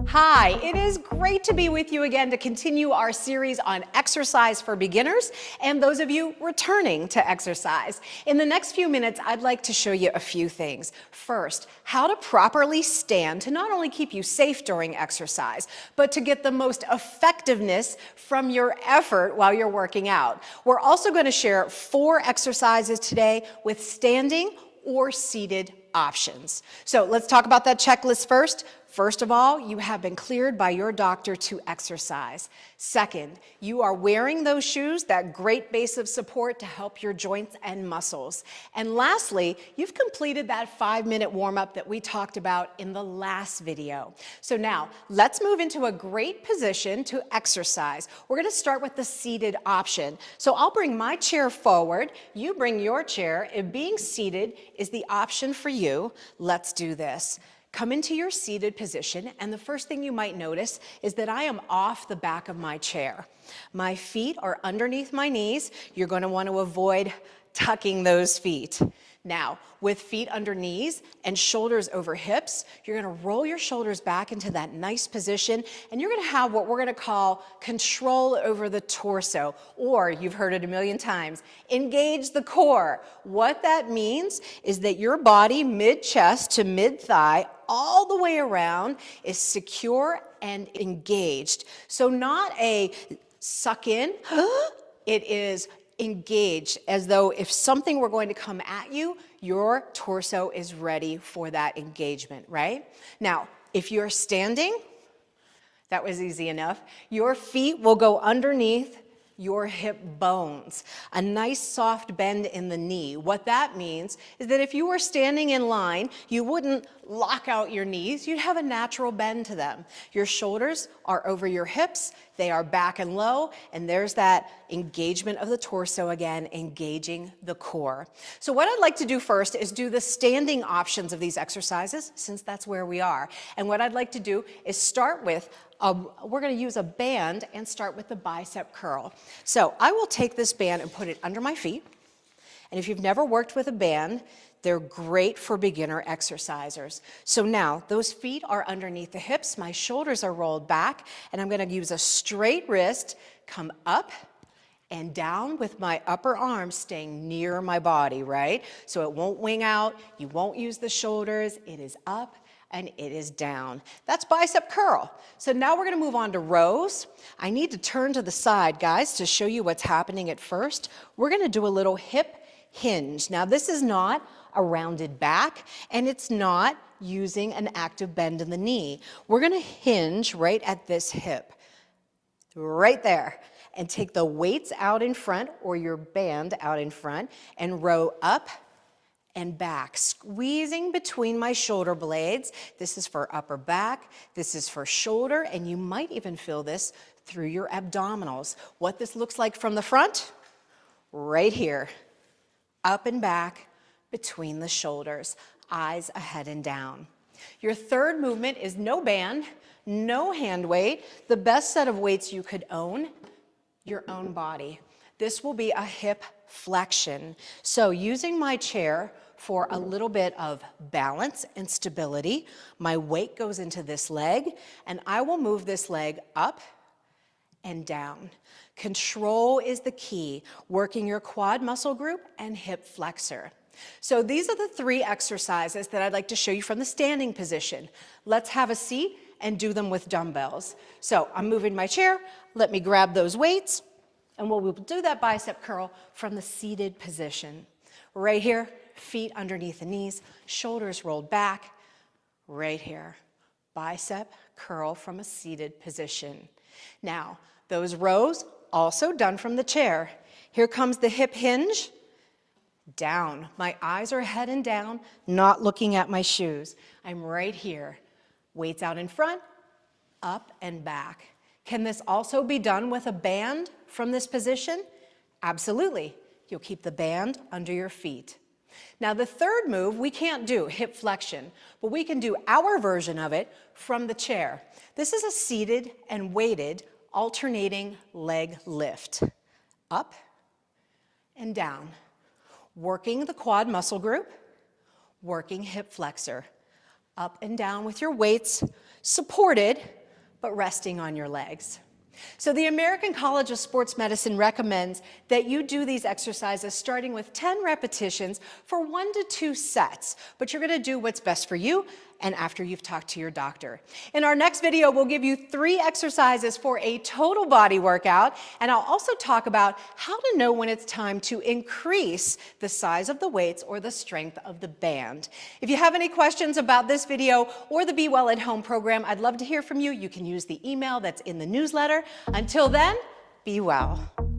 Hi, it is great to be with you again to continue our series on exercise for beginners and those of you returning to exercise. In the next few minutes, I'd like to show you a few things. First, how to properly stand to not only keep you safe during exercise, but to get the most effectiveness from your effort while you're working out. We're also going to share 4 exercises today with standing or seated options. So let's talk about that checklist first. First of all, you have been cleared by your doctor to exercise. Second, you are wearing those shoes, that great base of support to help your joints and muscles. And lastly, you've completed that 5-minute warm-up that we talked about in the last video. So now, let's move into a great position to exercise. We're going to start with the seated option. So I'll bring my chair forward, you bring your chair. If being seated is the option for you, let's do this. Come into your seated position, and the first thing you might notice is that I am off the back of my chair. My feet are underneath my knees. You're going to want to avoid tucking those feet. Now, with feet under knees and shoulders over hips, you're going to roll your shoulders back into that nice position, and you're going to have what we're going to call control over the torso, or you've heard it a million times, engage the core. What that means is that your body, mid-chest to mid-thigh, all the way around, is secure and engaged. So not a suck in, it is engaged, as though if something were going to come at you, your torso is ready for that engagement, right? Now, if you're standing, that was easy enough. Your feet will go underneath your hip bones, a nice soft bend in the knee. What that means is that if you were standing in line, you wouldn't lock out your knees, you'd have a natural bend to them. Your shoulders are over your hips, they are back and low, and there's that engagement of the torso again, engaging the core. So what I'd like to do first is do the standing options of these exercises, since that's where we are. And what I'd like to do is start with we're going to use a band and start with the bicep curl. So I will take this band and put it under my feet. And if you've never worked with a band, they're great for beginner exercisers. So now those feet are underneath the hips, my shoulders are rolled back, and I'm going to use a straight wrist, come up and down with my upper arm staying near my body, right? So it won't wing out, you won't use the shoulders, it is up and it is down. That's bicep curl. So now we're going to move on to rows. I need to turn to the side, guys, to show you what's happening at first. We're going to do a little hip hinge. Now this is not a rounded back, and it's not using an active bend in the knee. We're going to hinge right at this hip, right there, and take the weights out in front, or your band out in front, and row up and back, squeezing between my shoulder blades. This is for upper back, this is for shoulder, and you might even feel this through your abdominals. What this looks like from the front, right here, up and back, between the shoulders, eyes ahead and down. Your third movement is no band, no hand weight, the best set of weights you could own, your own body. This will be a hip flexion. So using my chair for a little bit of balance and stability, my weight goes into this leg, and I will move this leg up and down. Control is the key, working your quad muscle group and hip flexor. So these are the 3 exercises that I'd like to show you from the standing position. Let's have a seat and do them with dumbbells. So I'm moving my chair, let me grab those weights, and we'll do that bicep curl from the seated position. Right here, feet underneath the knees, shoulders rolled back, right here. Bicep curl from a seated position. Now, those rows also done from the chair. Here comes the hip hinge, down. My eyes are head and down, not looking at my shoes. I'm right here. Weights out in front, up and back. Can this also be done with a band from this position? Absolutely. You'll keep the band under your feet. Now the third move we can't do, hip flexion, but we can do our version of it from the chair. This is a seated and weighted alternating leg lift. Up and down. Working the quad muscle group, working hip flexor. up and down with your weights, supported, but resting on your legs. So the American College of Sports Medicine recommends that you do these exercises starting with 10 repetitions for 1 to 2 sets, but you're gonna do what's best for you and after you've talked to your doctor. In our next video, we'll give you 3 exercises for a total body workout, and I'll also talk about how to know when it's time to increase the size of the weights or the strength of the band. If you have any questions about this video or the Be Well at Home program, I'd love to hear from you. You can use the email that's in the newsletter. Until then, be well.